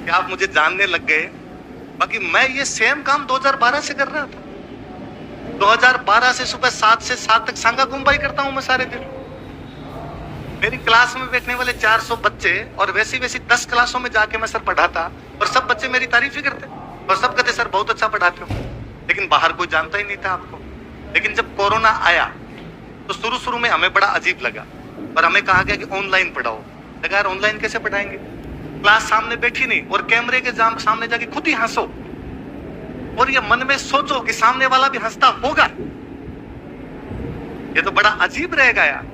कि आप मुझे जानने लग गए। बाकी मैं ये सेम काम 2012 से कर रहा था। 2012 से सुबह 7 से 7 तक सांगा गुम्बाई करता हूं मैं सारे दिन। मेरी क्लास में बैठने वाले 400 बच्चे और वैसी 10 क्लासों में जाके मैं सर पढ़ाता और सब बच्चे मेरी तारीफ ही करते और सब कहते सर बहुत अच्छा पढ़ाते हो। लेकिन बाहर कोई जानता ही नहीं था आपको। लेकिन जब कोरोना आया तो शुरू में हमें बड़ा अजीब लगा और हमें कहा गया कि ऑनलाइन पढ़ाओ। लगा यार ऑनलाइन कैसे पढ़ाएंगे, क्लास सामने बैठी नहीं और कैमरे के सामने जाके खुद ही हंसो और ये मन में सोचो कि सामने वाला भी हंसता होगा। ये तो बड़ा अजीब रहेगा यार।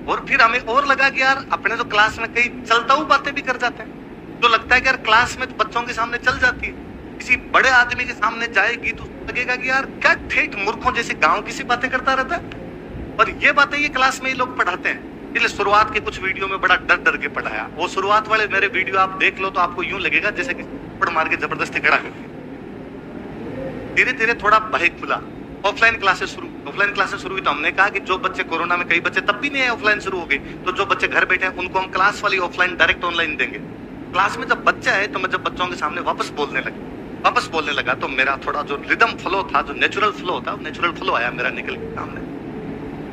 और फिर हमें और लगा कि यार अपने तो क्लास में कई चलता हुआ बातें भी कर जाते हैं, तो लगता है कि यार क्लास में तो बच्चों के सामने चल जाती है, किसी बड़े आदमी के सामने जाएगी तो लगेगा कि यार क्या ठेठ मूर्खों जैसे गांव की सी बातें करता रहता है। और ये बातें ये क्लास में ही लोग पढ़ाते हैं। इसलिए शुरुआत के कुछ वीडियो में बड़ा डर के पढ़ाया। वो शुरुआत वाले मेरे वीडियो आप देख लो तो आपको यूं लगेगा जैसे कि थप्पड़ मार के जबरदस्ती खड़ा कर दिया। धीरे धीरे थोड़ा भय खुला। ऑफलाइन क्लासेस शुरू हुई तो हमने कहा कि जो बच्चे कोरोना में, कई बच्चे तब भी नहीं आए, ऑफलाइन शुरू हो गई, तो जो बच्चे घर बैठे हैं उनको हम क्लास वाली ऑफलाइन डायरेक्ट ऑनलाइन देंगे। क्लास में जब बच्चे आए तो मैं जब बच्चों के सामने वापस बोलने लगा तो मेरा थोड़ा जो रिदम फ्लो था, जो नेचुरल फ्लो आया मेरा निकल के सामने।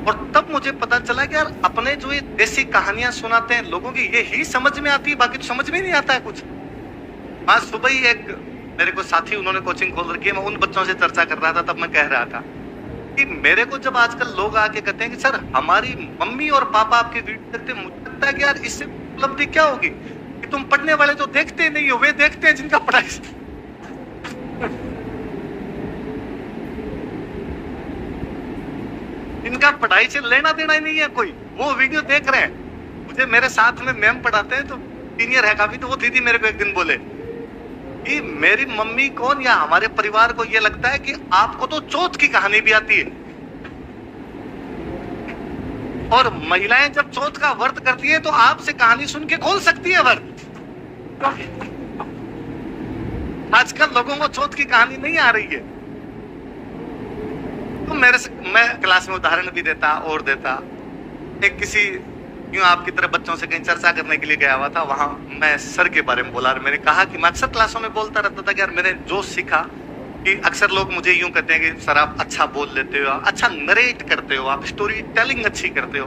और तब मुझे पता चला कि यार अपने जो ये देसी कहानियां सुनाते हैं लोगों की, ये ही समझ में आती है, बाकी तो समझ में नहीं आता है कुछ। आज सुबह ही एक मेरे को साथी, उन्होंने कोचिंग खोल रखी है, मैं उन बच्चों से चर्चा कर रहा था, तब मैं कह रहा था कि मेरे को जब आजकल लोग आके कहते हैं कि सर हमारी मम्मी और पापा आपके वीडियो देखते, मुझे लगता है कि यार इससे उपलब्धि क्या होगी कि तुम पढ़ने वाले तो देखते नहीं हो, वे देखते हैं जिनका पढ़ाई इनका पढ़ाई से लेना देना ही नहीं है कोई, वो वीडियो देख रहे हैं। मुझे मेरे साथ में मैम पढ़ाते हैं तो सीनियर है काफी, तो वो दीदी मेरे को एक दिन बोले कि मेरी मम्मी कौन या हमारे परिवार को ये लगता है कि आपको तो चौथ की कहानी भी आती है, और महिलाएं जब चौथ का व्रत करती है तो आपसे कहानी सुन के खोल सकती है व्रत। आजकल लोगों को चौथ की कहानी नहीं आ रही है। तो मैं क्लास में उदाहरण भी देता और देता। एक किसी यूं आपकी तरह बच्चों से कहीं चर्चा करने के लिए गया हुआ था, वहां मैं सर के बारे में बोला और मैंने कहा कि मैं अक्सर क्लासों में बोलता रहता था कि यार मैंने जो सीखा कि अक्सर लोग मुझे यूं कहते हैं कि सर आप अच्छा बोल लेते हो, अच्छा नरेट करते हो, आप स्टोरी टेलिंग अच्छी करते हो।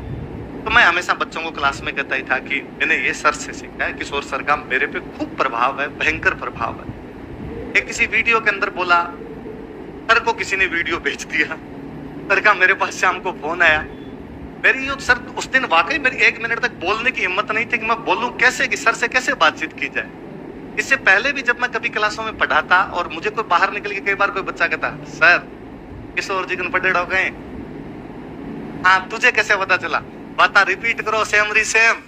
तो मैं हमेशा बच्चों को क्लास में कहता ही था कि मैंने ये सर से सीखा है, किशोर सर का मेरे पे खूब प्रभाव है, भयंकर प्रभाव है। एक किसी वीडियो के अंदर बोला, सर को किसी ने वीडियो भेज दिया, सर का मेरे पास शाम को फोन आया। मेरी सर उस दिन वाकई मेरी 1 मिनट तक बोलने की हिम्मत नहीं थी कि मैं बोलूं कैसे, कि सर से कैसे बातचीत की जाए। इससे पहले भी जब मैं कभी क्लासों में पढ़ाता और मुझे कोई बाहर निकल के कई बार कोई बच्चा कहता सर किशोर जी को पढ़े गए, हाँ तुझे कैसे पता चला, बात रिपीट करो सेम री सेम।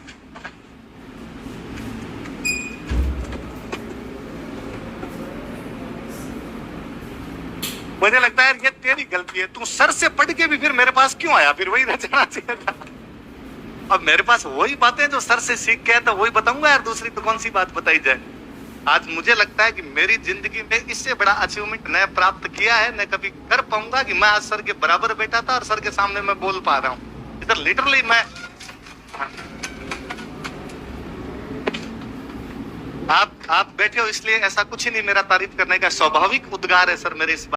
मुझे लगता है ये तेरी गलती है, तू सर से पढ़ के भी फिर मेरे पास क्यों आया, फिर वही रह जाना चाहिए था। अब मेरे पास वही बातें जो सर से सीख के तो वही बताऊंगा यार, दूसरी तो कौन सी बात बताई जाए। आज मुझे लगता है कि मेरी जिंदगी में इससे बड़ा अचीवमेंट न प्राप्त किया है, न कभी कर पाऊंगा कि मैं आज सर के बराबर बैठा था और सर के सामने मैं बोल पा रहा हूँ। इधर लिटरली मैं आप बैठे हो इसलिए ऐसा कुछ ही नहीं, मेरा तारीफ करने का स्वाभाविक उद्गार है सर मेरे इस